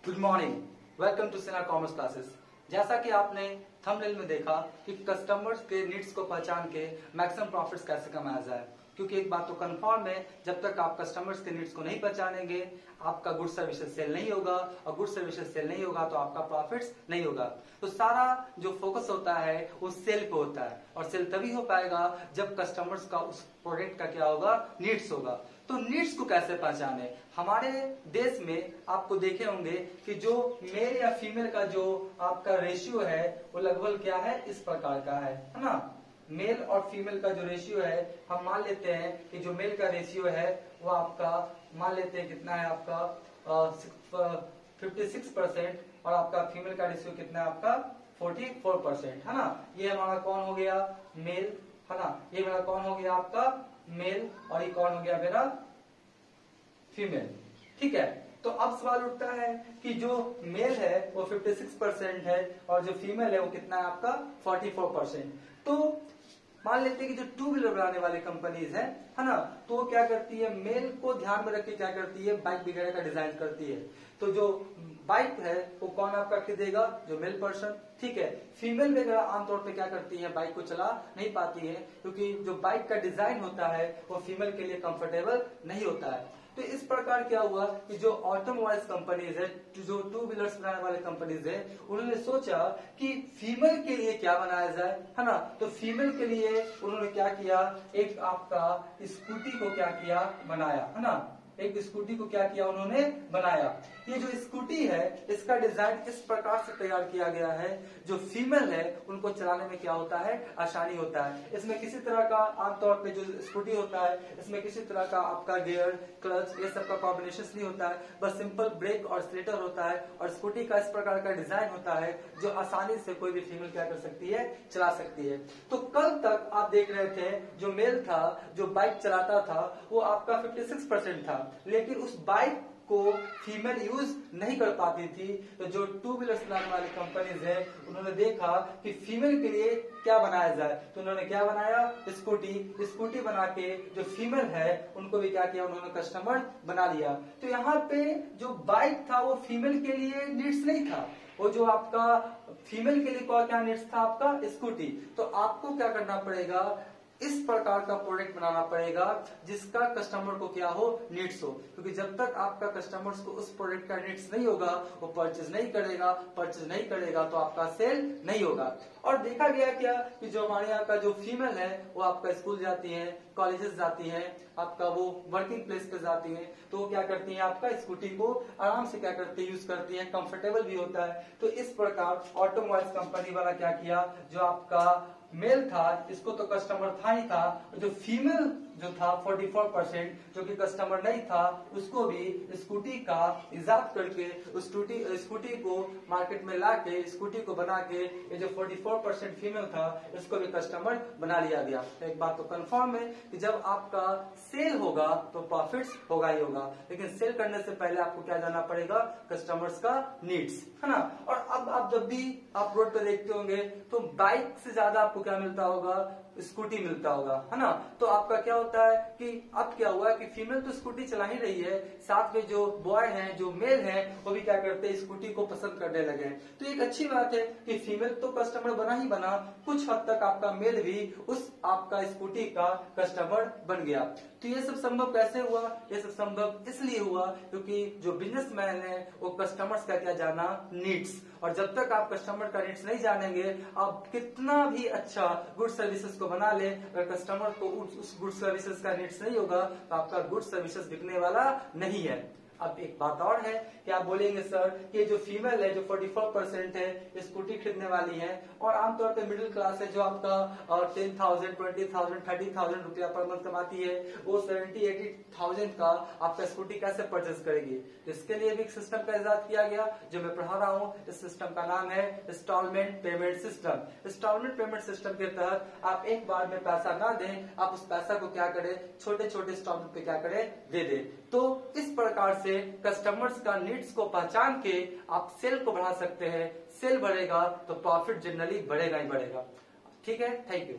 Good morning, welcome to Sinha commerce classes. जैसा कि आपने थंबनेल में देखा कि कस्टमर्स के नीड्स को पहचान के मैक्सिमम प्रॉफिट्स कैसे कमाया जाए, क्योंकि एक बात तो कंफर्म है, जब तक आप कस्टमर्स के नीड्स को नहीं पहचानेंगे आपका गुड सर्विसेज सेल नहीं होगा, और गुड सर्विसेज सेल नहीं होगा तो आपका प्रॉफिट्स नहीं होगा। तो सारा जो फोकस होता है वो सेल पे होता है, और सेल तभी हो पाएगा जब कस्टमर्स का उस प्रोडक्ट का क्या होगा, नीड्स होगा। तो नीड्स को कैसे पहचाने? हमारे देश में आपको देखे होंगे कि जो मेल या फीमेल का जो आपका रेशियो है वो लगभग क्या है, इस प्रकार का है ना। मेल और फीमेल का जो रेशियो है, हम मान लेते हैं कि जो मेल का रेशियो है वो आपका मान लेते हैं कितना है, आपका 56%, और आपका फीमेल का रेशियो कितना है, आपका 44% है ना। ये हमारा कौन हो गया, मेल है ना। ये मेरा कौन हो गया, आपका मेल, और ये कौन हो गया, मेरा फीमेल। ठीक है, तो अब सवाल उठता है कि जो मेल है वो 56% है और जो फीमेल है वो कितना है, आपका 44%। तो मान लेते हैं कि जो टू व्हीलर बनाने वाली कंपनीज है ना, तो वो क्या करती है, मेल को ध्यान में रख के क्या करती है, बाइक वगैरह का डिजाइन करती है। तो जो बाइक है वो कौन आपका खरीदेगा, जो मेल पर्सन। ठीक है, फीमेल वगैरह आमतौर पे क्या करती है, बाइक को चला नहीं पाती है, क्योंकि जो बाइक का डिजाइन होता है वो फीमेल के लिए कंफर्टेबल नहीं होता है। तो इस प्रकार क्या हुआ कि जो ऑटोमोबाइल्स कंपनीज है, जो टू व्हीलर्स बनाने वाले कंपनीज है, उन्होंने सोचा कि फीमेल के लिए क्या बनाया जाए, है ना। तो फीमेल के लिए उन्होंने क्या किया, एक आपका स्कूटी को क्या किया, बनाया, है ना। एक स्कूटी को क्या किया, उन्होंने बनाया। ये जो स्कूटी है इसका डिजाइन इस प्रकार से तैयार किया गया है, जो फीमेल है उनको चलाने में क्या होता है, आसानी होता है। इसमें किसी तरह का आमतौर पे जो स्कूटी होता है इसमें किसी तरह का आपका गियर, क्लच, ये सब का कॉम्बिनेशन नहीं होता है, बस सिंपल ब्रेक और स्लेटर होता है। और स्कूटी का इस प्रकार का डिजाइन होता है जो आसानी से कोई भी फीमेल क्या कर सकती है, चला सकती है। तो कल तक आप देख रहे थे जो मेल था, जो बाइक चलाता था, वो आपका 56% था, लेकिन उस बाइक को फीमेल यूज नहीं कर पाती थी। तो जो टू व्हीलर्स बनाने वाली कंपनीज है उन्होंने देखा कि फीमेल के लिए क्या बनाया जाए, तो उन्होंने क्या बनाया, स्कूटी। स्कूटी बना के जो फीमेल है उनको भी क्या किया, उन्होंने कस्टमर बना लिया। तो यहाँ पे जो बाइक था वो फीमेल के लिए नीड्स नहीं था, वो जो आपका फीमेल के लिए क्या नीड्स था, आपका स्कूटी। तो आपको क्या करना पड़ेगा, इस प्रकार का प्रोडक्ट बनाना पड़ेगा जिसका कस्टमर को क्या हो, नीड्स हो। क्योंकि जब तक आपका कस्टमर्स को उस प्रोडक्ट का नीड्स नहीं होगा वो परचेज नहीं करेगा तो आपका सेल नहीं होगा। और देखा गया क्या कि जो हमारे यहाँ का जो फीमेल है वो आपका स्कूल जाती है, कॉलेजेस जाती है, आपका वो वर्किंग प्लेस पे जाती है, तो वो क्या करती है, आपका स्कूटी को आराम से क्या करती है, यूज करती है, कंफर्टेबल भी होता है। तो इस प्रकार ऑटोमोबाइल्स कंपनी वाला क्या किया, जो आपका मेल था इसको तो कस्टमर था ही था, जो फीमेल जो था 44% जो कि कस्टमर नहीं था, उसको भी स्कूटी का इजाद करके स्कूटी को मार्केट में ला के, स्कूटी को बना के, ये जो 44% फीमेल था इसको भी कस्टमर बना लिया गया। तो एक बात तो कंफर्म है कि जब आपका सेल होगा तो प्रॉफिट्स होगा ही होगा, लेकिन सेल करने से पहले आपको क्या जानना पड़ेगा, कस्टमर्स का नीड्स, है ना। और अब आप जब भी आप रोड पे देखते होंगे तो बाइक से ज्यादा आपको क्या मिलता होगा, स्कूटी मिलता होगा, है ना। तो आपका क्या होता है कि अब क्या हुआ कि फीमेल तो स्कूटी चला ही रही है, साथ में जो बॉय हैं, जो मेल हैं, वो भी क्या करते हैं, स्कूटी को पसंद करने लगे। तो एक अच्छी बात है कि फीमेल तो कस्टमर बना ही बना, कुछ हद तक आपका मेल भी उस आपका स्कूटी का कस्टमर बन गया। तो ये सब संभव कैसे हुआ, ये सब संभव इसलिए हुआ क्योंकि जो बिजनेसमैन है वो कस्टमर्स का क्या जाना, नीड्स। और जब तक आप कस्टमर का नीड्स नहीं जानेंगे, आप कितना भी अच्छा गुड सर्विसेज को बना ले, अगर कस्टमर को उस गुड सर्विसेज का नीड्स नहीं होगा तो आपका गुड सर्विसेज बिकने वाला नहीं है। अब एक बात और है कि आप बोलेंगे सर कि जो फीमेल है जो 44% है स्कूटी खरीदने वाली है, और आमतौर पे मिडिल क्लास है जो आपका 10,000, 20,000, 30,000 रुपया पर मंथ कमाती है, वो 70-80,000 का आपका स्कूटी कैसे परचेज करेगी। इसके लिए भी एक सिस्टम का इजाद किया गया जो मैं पढ़ा रहा हूँ। इस सिस्टम का नाम है instalment payment system. Instalment payment system के तहत आप एक बार में पैसा ना दें, आप उस पैसा को क्या करें, छोटे छोटे इंस्टॉलमेंट पे क्या करें, दे दे। तो इस प्रकार से कस्टमर्स का नीड्स को पहचान के आप सेल को बढ़ा सकते हैं। सेल बढ़ेगा तो प्रॉफिट जनरली बढ़ेगा ही बढ़ेगा। ठीक है, थैंक यू।